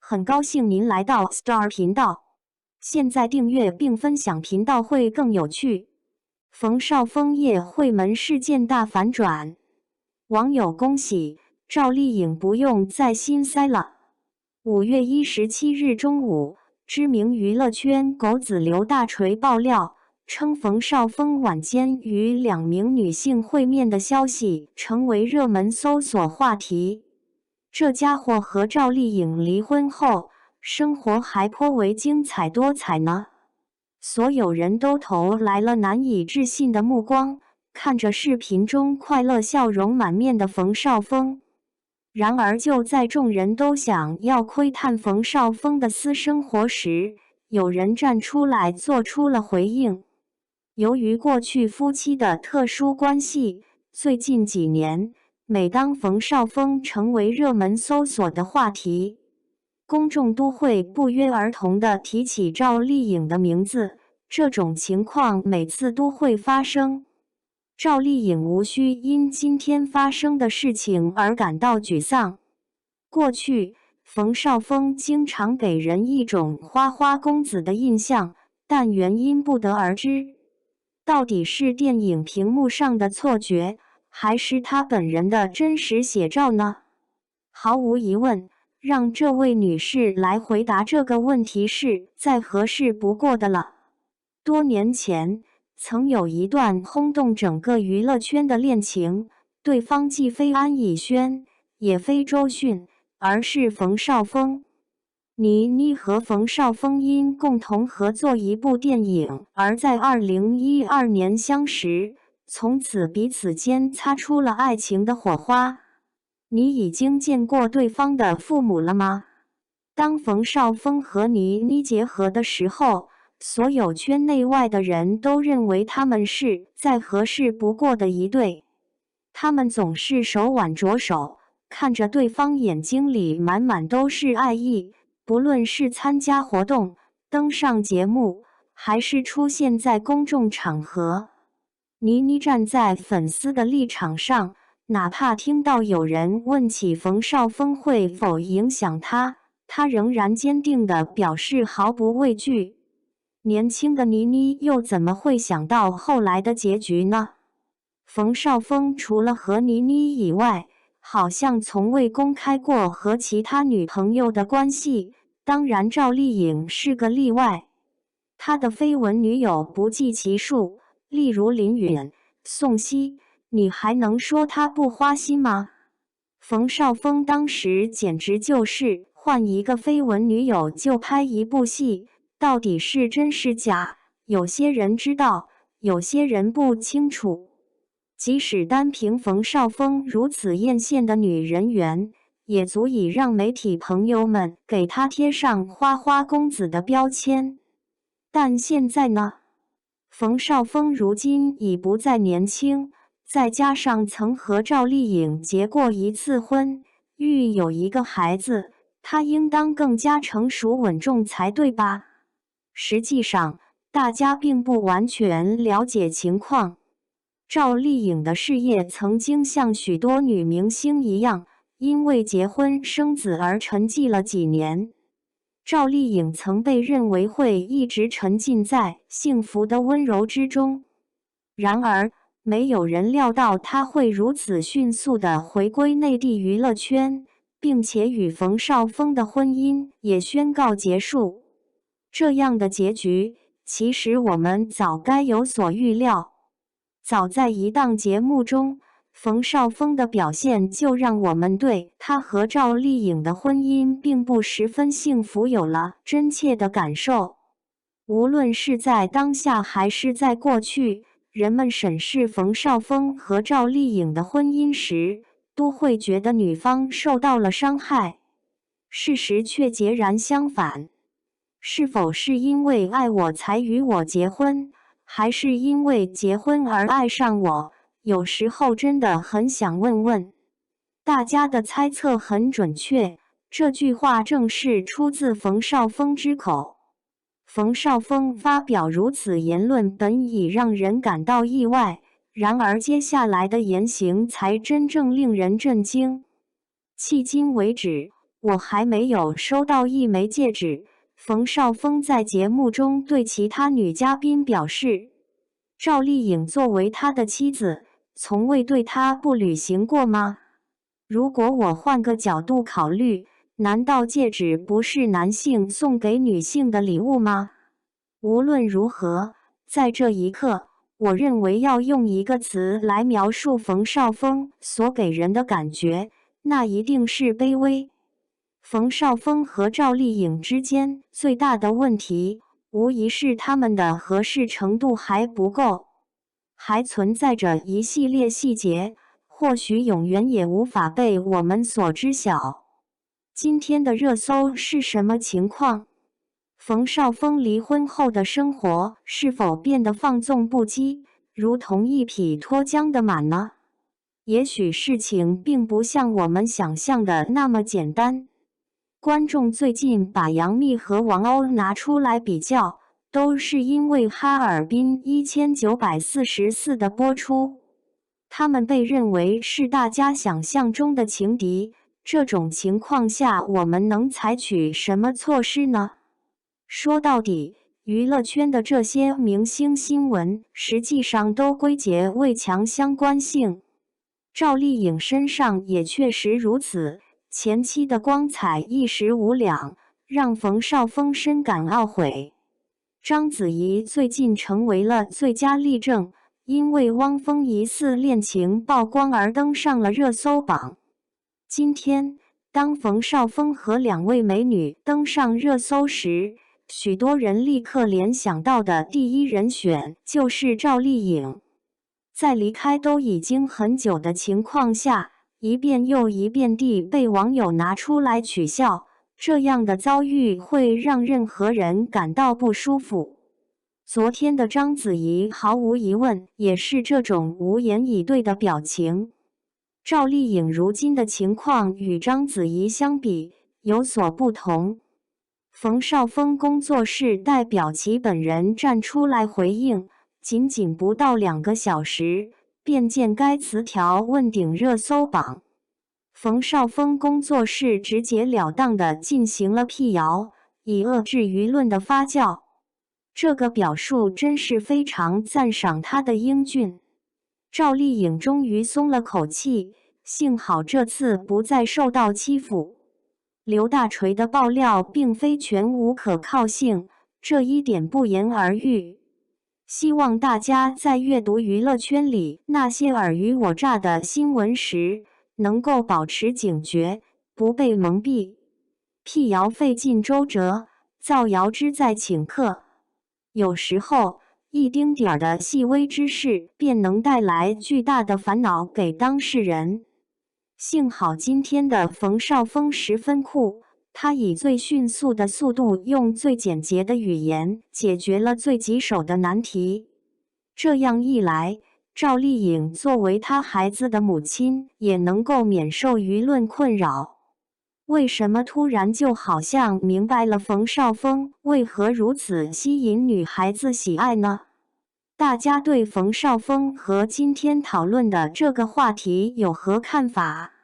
很高兴您来到 Star 频道，现在订阅并分享频道会更有趣。冯绍峰夜会门事件大反转，网友恭喜赵丽颖不用再心塞了。5月17日中午，知名娱乐圈狗子刘大锤爆料称，冯绍峰晚间与2名女性会面的消息成为热门搜索话题。这家伙和赵丽颖离婚后，生活还颇为精彩多彩呢。所有人都投来了难以置信的目光，看着视频中快乐笑容满面的冯绍峰。然而就在众人都想要窥探冯绍峰的私生活时，有人站出来做出了回应。由于过去夫妻的特殊关系，最近几年，每当冯绍峰成为热门搜索的话题，公众都会不约而同地提起赵丽颖的名字。这种情况每次都会发生。赵丽颖无需因今天发生的事情而感到沮丧。过去，冯绍峰经常给人一种花花公子的印象，但原因不得而知。到底是电影屏幕上的错觉，还是他本人的真实写照呢？毫无疑问，让这位女士来回答这个问题是再合适不过的了。多年前，曾有一段轰动整个娱乐圈的恋情，对方既非安以轩，也非周迅，而是冯绍峰。倪妮和冯绍峰因共同合作一部电影，而在2012年相识，从此彼此间擦出了爱情的火花。你已经见过对方的父母了吗？当冯绍峰和倪妮结合的时候，所有圈内外的人都认为他们是再合适不过的一对。他们总是手挽着手，看着对方眼睛里满满都是爱意，不论是参加活动、登上节目，还是出现在公众场合。倪妮站在粉丝的立场上，哪怕听到有人问起冯绍峰会否影响她，她仍然坚定地表示毫不畏惧。年轻的倪妮又怎么会想到后来的结局呢？冯绍峰除了和倪妮以外，好像从未公开过和其他女朋友的关系，当然赵丽颖是个例外。他的绯闻女友不计其数，例如林允、宋茜，你还能说他不花心吗？冯绍峰当时简直就是换一个绯闻女友就拍一部戏，到底是真是假，有些人知道，有些人不清楚。即使单凭冯绍峰如此艳羡的女人缘，也足以让媒体朋友们给他贴上花花公子的标签。但现在呢？冯绍峰如今已不再年轻，再加上曾和赵丽颖结过一次婚，育有一个孩子，他应当更加成熟稳重才对吧？实际上，大家并不完全了解情况。赵丽颖的事业曾经像许多女明星一样，因为结婚生子而沉寂了几年。赵丽颖曾被认为会一直沉浸在幸福的温柔之中，然而没有人料到她会如此迅速地回归内地娱乐圈，并且与冯绍峰的婚姻也宣告结束。这样的结局，其实我们早该有所预料。早在一档节目中，冯绍峰的表现就让我们对他和赵丽颖的婚姻并不十分幸福有了真切的感受。无论是在当下还是在过去，人们审视冯绍峰和赵丽颖的婚姻时，都会觉得女方受到了伤害。事实却截然相反。是否是因为爱我才与我结婚，还是因为结婚而爱上我？有时候真的很想问问，大家的猜测很准确，这句话正是出自冯绍峰之口。冯绍峰发表如此言论本已让人感到意外，然而接下来的言行才真正令人震惊。迄今为止，我还没有收到一枚戒指。冯绍峰在节目中对其他女嘉宾表示，赵丽颖作为他的妻子，从未对他不履行过吗？如果我换个角度考虑，难道戒指不是男性送给女性的礼物吗？无论如何，在这一刻，我认为要用一个词来描述冯绍峰所给人的感觉，那一定是卑微。冯绍峰和赵丽颖之间最大的问题，无疑是他们的合适程度还不够，还存在着一系列细节，或许永远也无法被我们所知晓。今天的热搜是什么情况？冯绍峰离婚后的生活是否变得放纵不羁，如同一匹脱缰的马呢？也许事情并不像我们想象的那么简单。观众最近把杨幂和王鸥拿出来比较，都是因为哈尔滨1944的播出。他们被认为是大家想象中的情敌，这种情况下，我们能采取什么措施呢？说到底，娱乐圈的这些明星新闻实际上都归结为强相关性。赵丽颖身上也确实如此，前期的光彩一时无两，让冯绍峰深感懊悔。章子怡最近成为了最佳例证，因为汪峰疑似恋情曝光而登上了热搜榜。今天，当冯绍峰和两位美女登上热搜时，许多人立刻联想到的第一人选就是赵丽颖。在离开都已经很久的情况下，一遍又一遍地被网友拿出来取笑，这样的遭遇会让任何人感到不舒服。昨天的章子怡毫无疑问也是这种无言以对的表情。赵丽颖如今的情况与章子怡相比有所不同。冯绍峰工作室代表其本人站出来回应，仅仅不到2个小时，便见该词条问鼎热搜榜。冯绍峰工作室直截了当地进行了辟谣，以遏制舆论的发酵。这个表述真是非常赞赏他的英俊。赵丽颖终于松了口气，幸好这次不再受到欺负。刘大锤的爆料并非全无可靠性，这一点不言而喻。希望大家在阅读娱乐圈里那些尔虞我诈的新闻时，能够保持警觉，不被蒙蔽。辟谣费尽周折，造谣之在顷刻。有时候，一丁点儿的细微之事便能带来巨大的烦恼给当事人。幸好今天的冯绍峰十分酷，他以最迅速的速度，用最简洁的语言解决了最棘手的难题。这样一来，赵丽颖作为他孩子的母亲，也能够免受舆论困扰。为什么突然就好像明白了冯绍峰为何如此吸引女孩子喜爱呢？大家对冯绍峰和今天讨论的这个话题有何看法？